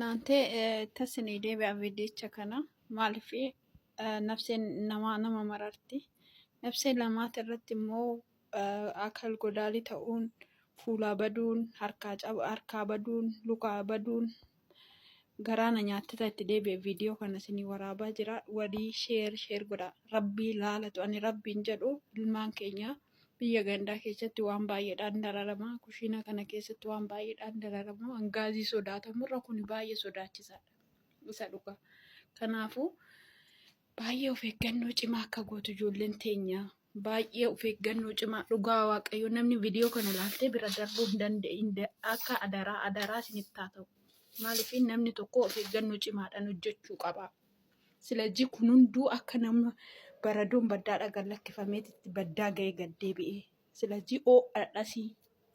Naante tasni deebi'a viidicha kana maaliif nafseen nama mararti. Nafseen lamaata irratti immoo akal godaalii ta'uun, fuulaa baduun, harkaa baduun, lukaa baduun garaana nyaattota itti deebi'e viidiyoo kana isinii waraabaa jira. Walii sheer godha. Rabbii laalatu ani rabbiin jedhu ilmaan keenya biyya gandaa keessatti waan baay'eedhaan dararama. Kushiina kana keessatti waan baay'eedhaan dararama. Hangaazii sodaatamurra kun baay'ee sodaachisaadha. Isa dhuga. Kanaafuu baay'ee of eeggannoo cimaa akka gootu ijoolleen teenya baay'ee of eeggannoo cimaa dhugaa waaqayyo namni viidiyoo kana ilaaltee bira darbuu hin danda'in akka adaraa isinitti haa ta'u. Maaliif namni tokko of eeggannoo cimaadhaan hojjechuu qaba. Silajii kun hunduu akka nama baradoon baddaa dhagan lakkifameetitti baddaa ga'ee gad deebi'e. Silajii dhasii.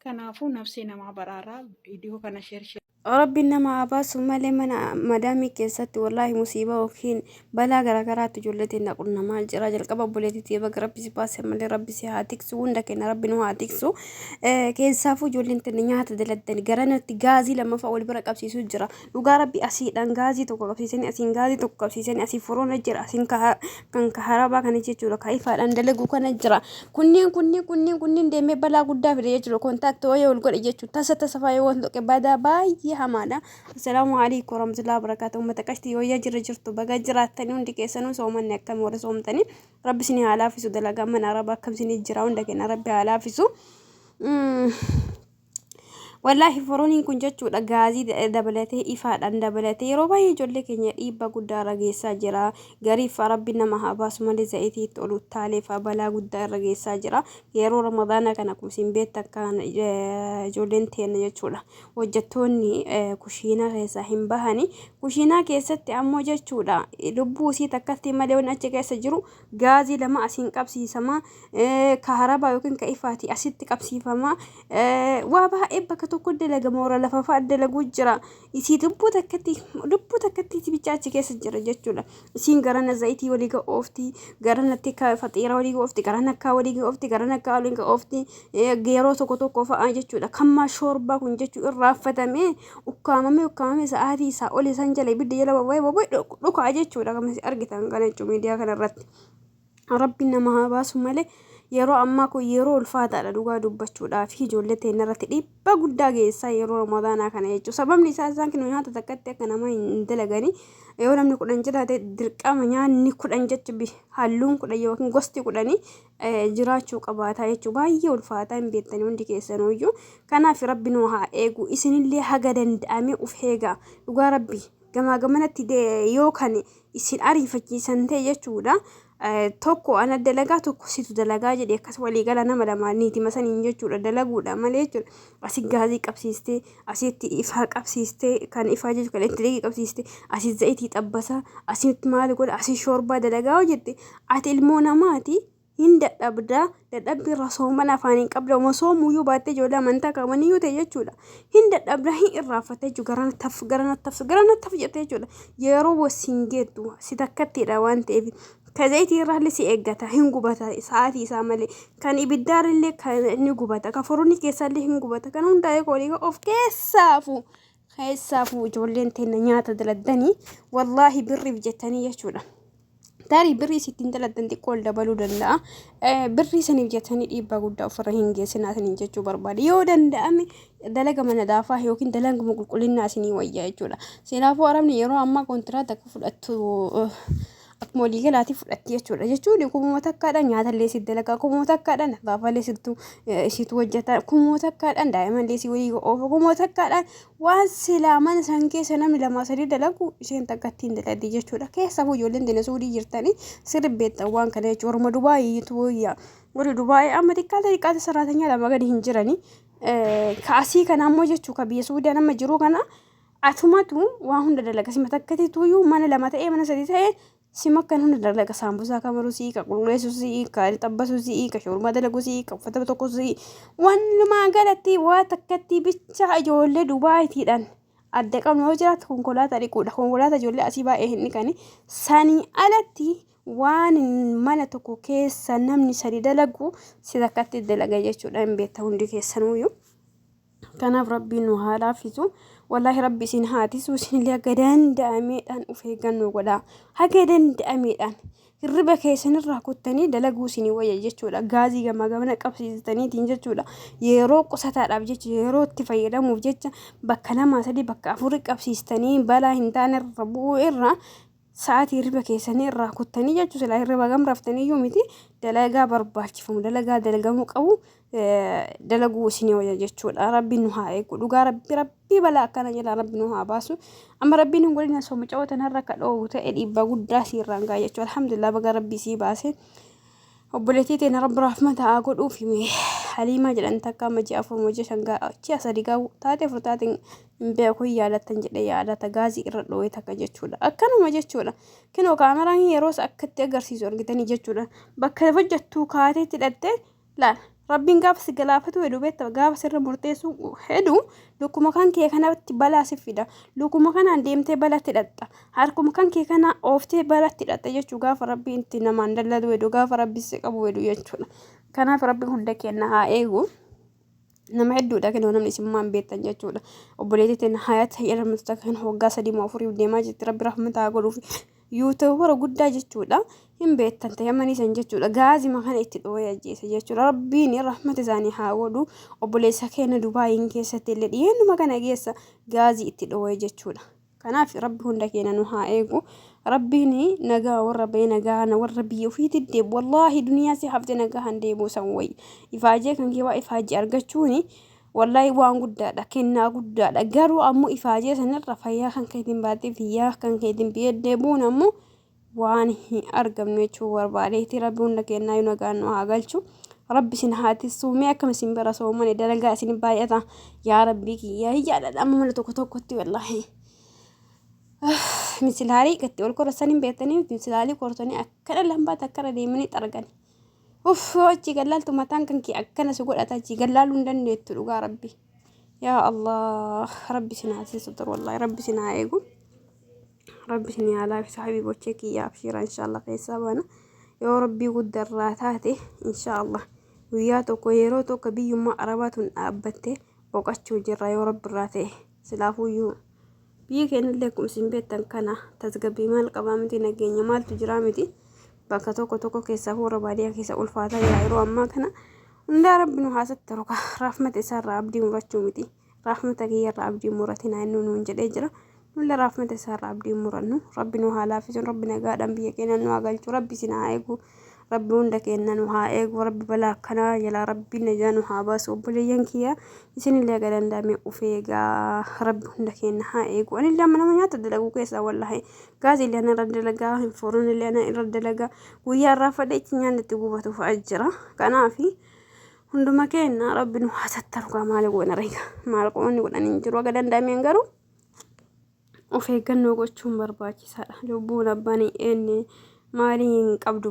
Kanaafuu nafsee namaa baraaraa viidiyoo kana sheer. Rabbi nama abaasu malee mana madaamii keessatti wallaahi musiibaa yookiin balaa garaagaraatti ijoolleetiin naqunnamaa jira. Jalqaba buleetitti bakka rabbi si baase malee rabbi si haa tiksu hunda kenna rabbi nu haa tiksu. Keessaafuu ijoolleen tani nyaata daladdani garanatti gaazii lammaffaa wal bira qabsiisuu jira. Dhugaa rabbi asiidhaan gaazii tokko qabsiisanii asiin gaazii tokko qabsiisanii asii foroona jira asiin kan kaharabaa kana jechuudha. Kaifaadhaan dalaguu kana jira. Kunniin deemee balaa guddaa fide jechuudha. Kontaaktii wayii wal godhe jechuudha. Tasa faayee wanti tokko badaa baay'ee hamaadha. Assalaamu alaykum warahmatullahi wabarakatuh. Ummata qashtii wayyaa jirtu baga jiraatanii hundi keessanuu soomanni akkam wala soomtanii rabbi isinii haa laafisu dalagaa mana arabaa akkam isinii jira hunda kenna rabbi haa laafisu. Wallahi forooniin kun jechuudha gaazii dabalatee ifaadhaan dabalatee yeroo baay'ee ijoollee keenya dhiibbaa guddaa irra geessaa jira. Gariif rabbi nama haa baasu malee za'itii itti olu taaleef balaa guddaa irra geessaa jira. Yeroo ramadaana kana kumsiin beekta kan ijoolleen teenya jechuudha. Hojjettoonni kushiinaa keessaa hin bahani. Kushiinaa keessatti ammoo jechuudha lubbuu isii takkatti malee waan achi keessa jiru gaazii lama asiin qabsiisama. Kaharabaa yookiin ka ifaati asitti qabsiifama. Waa baay'ee bakka tokko dalagama warra lafa fa'a dalaguu jira. Isii lubbuu takkatti bichaachi keessa jira jechuudha. Isiin garana zayitii walii ga'oofti, garanatti faxiira walii ga'oofti, garana akka walii ga'oofti, garana akka walii ga'oofti, yeroo tokko fa'a jechuudha. Kammaa shoorbaa kun jechuu irraaffatame ukkaamame sa'aatii isaa oli san jala ibidda jala bobba'ee dhukaa jechuudha. Kan argitan kana jechuudha miidiyaa kanarratti. Rabbiin nama haa baasu malee yeroo ammaa kun yeroo ulfaataadha dhugaa dubbachuudhaaf ijoollee teenya irratti dhiibbaa guddaa geessaa yeroo ramadaanaa kana jechuudha. Sababni isaa isaan kennu nyaata takkatti akka nama hin dalaganii yoo namni 10 jiraate dirqama nyaanni 10 jechuun halluun 10 yookiin gosti 10 jiraachuu qabaata jechuudha. Baay'ee ulfaataa hin beektanii hundi keessanuyyuu. Kanaaf rabbi nu haa eegu isinillee haga danda'ame uf eegaa dhugaa rabbi gamaa gamanatti yoo kan isin ariifachiisan ta'e jechuudha. Tokko ana dalagaa tokko situ dalagaa jedhe akkas waliigala nama lamaaniiti masaniin jechuudha dalaguudha malee jechuudha. Asi gaazii qabsiistee asitti ifaa qabsiistee kan ifaa jechuudha kan elektiriikii qabsiistee asi zayitii xabbasa asitti maal godha asi shoorbaa dalagaa hojjette ati ilmoo namaati hin dadhabbi irra sooman afaaniin qabda oma soomuyyuu baattee ijoollee amantaa qabaniyyuu ta'e jechuudha. Hin dadhabda hin irraaffattee jechuudha garana taf jettee jechuudha. Yeroo wasiin geettu si takkattiidha waan ta'eef. Kazayitii irraallee si eeggata hin gubata sa'aatii isaa malee kan ibiddaallee kan ni gubata kan foroonni keessaallee hin gubata kan hundaa'ee koolii of keessaafu ijoolleen teenya nyaata daladdanii wallaahi birriif jettanii jechuudha. Tarii birrii sittiin daladdan xiqqoo ol dabaluu danda'a. Birrii saniif jettanii dhiibbaa guddaa ofirra hin geessinaatanii jechuu barbaade. Yoo danda'ame dalaga mana daafaa yookiin dalaga qulqullinnaa isinii wayyaa jechuudha. Seeraafuu arabni yeroo ammaa kontiraata akka fudhattu akkuma walii galaatti fudhatti jechuudha. Jechuun kumuma takkaadhaan nyaatallee si dalagaa kumuma takkaadhaan gaafallee situ hojjeta kumuma takkaadhaan daa'imallee si walii oofa kumuma takkaadhaan waan silaa mana san keessa namni 2-3 dalagu isheen takkattiin dalagdi jechuudha. Keessafuu ijoolleen teenya suudii jirtanii sirbeettan waan kana jechuudha. Orma Dubaayiitu wayyaa warri Dubaayii amma xiqqaate saraatanyaa lama gadi hin jiranii. Kaasii kana ammoo jechuu ka biyya Suudaan amma jiru kana atumatu waan hunda dalaga sima takkatiituyyuu mana 2 ta'ee mana 3 ta'ee sima kan hunda dalaga saambusaa kamarusii ka qulqulleessusii ka xabbasuusii ka shoormaa dalagusii ka uffata tokkosii walumaa galatti waa takkatti bicha ijoollee Dubaayiitiidhaan adda qabnu yoo jiraatu konkolaataa dhiquudha. Konkolaataa ijoollee asii baay'ee hin dhiqani sanii alatti waan mana tokko keessa namni 3 dalagu si takkatti dalaga jechuudha. Hin beekta hundi keessanuyyuu. Kanaaf rabbiin nu haa laafisu. wallahi rabbi isin haatisu isinillee akka danda'ameedhaan of eeggannoo godhaa haga danda'ameedhaan hirriba keessanirraa kuttanii dalaguu isinii wayya jechuudha. Gaazii gamaa gamana qabsiistaniitiin jechuudha. Yeroo qusataadhaaf jecha yeroo itti fayyadamuuf jecha bakka 2-3 bakka 4 qabsiistanii balaa hin taane irra bu'uu irraa sa'aatii hirriba keessanii irraa kuttanii jechuudha. Silaa hirriba gam raftanii iyyuu miti dalagaa barbaachifamu dalagaa dalagamuu qabu dalaguu isinii wayya jechuudha. Rabbiin nu haa eegu dhugaa rabbii balaa akkana jala rabbi nu haa baasu. Amma rabbiin hin godhina sooma cawwatan har'a ka dhoowwu ta'e dhiibbaa guddaa siirraan gaa jechuudha. Alhamdulillah baga rabbii sii baase. Obboleettii teenya rabbi rahmata haa godhuuf hime Haliimaa jedhan takka maji afur maji shangaa achi asadi gaa taate furtaate hin beeku yaadatan jedhe yaadata gaazii irra dhoowwe takka jechuudha. Akkanuma jechuudha. Kinoo kaameraan yeroo akkatti agarsiisu argitanii jechuudha. Bakka hojjettuu kaateetti hidhattee laal rabbiin gaafa si galaafatu heduu beektaa gaafa sirra murteessu heduu lukkuma kan kee kanatti balaa si fida. Lukkuma kanaan deemtee balatti hidhatta. Harkuma kan kee kana ooftee balatti hidhatta jechuu gaafa rabbiin itti namaan dallatu heduu gaafa rabbi si qabu heduu jechuudha. Kanaaf rabbi hunda kenna haa eegu. Nama hedduudha kenoo namni isimmaan beektan jechuudha. Obboleettii teenya hayata jedhamtu kan hoggaa 3-4 deemaa jirti rabbi rahmata haa godhuuf. Yuutuubara guddaa jechuudha. Hin beektan ta'amanii san jechuudha. Gaazii makana itti dhoowwee ajjeese jechuudha. Rabbiin rahmata isaanii haa godhu. Obboleessa keenya Dubaayin keessatti illee dhiyeennuma kana keessa gaazii itti dhoowwee jechuudha. Kanaaf rabbi hunda keenya nu haa eegu. Rabbiin nagaa warra bee nagaa warra biyya ofiitti deebu wallahi duniyaa si hafte nagaa han deebu san wayi. Ifaajee kan kee waa ifaajee argachuuni wallahi waan guddaadha kennaa guddaadha. Garuu ammoo ifaajee sanirra fayyaa kan keetiin baatee fiyyaa kan keetiin biyya deebuun ammoo waan hin argamne jechuu barbaadeeti. Rabbi hunda kennaa nagaa nu haa galchu. Rabbi sin haatisu mee akkam isin bara soomane dalagaa isin baay'ata yaa rabbi kiyya hiyyaadha amma mana tokkotti wallahi. Misilaalii gatti ol korasanii beektanii misilaalii kortanii akkana lambaata akkana deemanii xargani. Achi gallaaltu mataan kan kee akkana si godhata achi gallaaluu hin dandeettu dhugaa rabbi. Yaa Allah rabbi sin haatisu tur wallahi rabbi sin haa eegu. Rabbi sin yaa laafisa habiibochee kiyyaaf shiira inshallah keessaa bana. Yoo rabbii guddarraa taate inshallah guyyaa tokko yeroo tokko biyyummaa arabaatuun dhaabbattee boqachuu jirra yoo rabbi irraa ta'e silaafuyyuu. Biyyi keenya illee akkuma isin beektan kana tasgabbii maal qabaa miti nageenya maaltu jira miti bakka tokko keessaa warra baadiyyaa keessa ulfaataa jira yeroo ammaa kana hundaa rabbi nu haasatti roga rahmata isaarraa abdii murachuu miti rahmata kiyyarraa abdii muratina inni nuun jedhee jira nulla rahmata isaarraa abdii murannu rabbi nu haa laafisu rabbi nagaadhaan biyya keenya nu haa galchu rabbi sin haa eegu rabbi hunda keenya nu haa eegu rabbi balaa akkanaa jalaa rabbi najaa nu haa baasu obboleeyyan kiyya isinillee gadandame ufeegaa rabbi hunda keenya haa eegu anillee amma nama nyaata dalaguu keessaa wallahi gaazii illee irra dalagaa fooroon illee irra dalagaa guyyaa irraa fadhe itti nyaanni itti gubatu fa'a jira kanaafi hunduma keenya rabbi nu haa tattarugaa maal goona reega maal qoonni godhanii jiru gadandameen garuu ufeeggannoo gochuun barbaachisaadha lubbuun abbaan eenye maaliin qabdu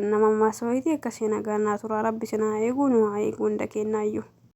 nama maasooti akkasii nagaa naa tura rabbi sinaa eeguu nu haa eeguu hunda kennaayyuu.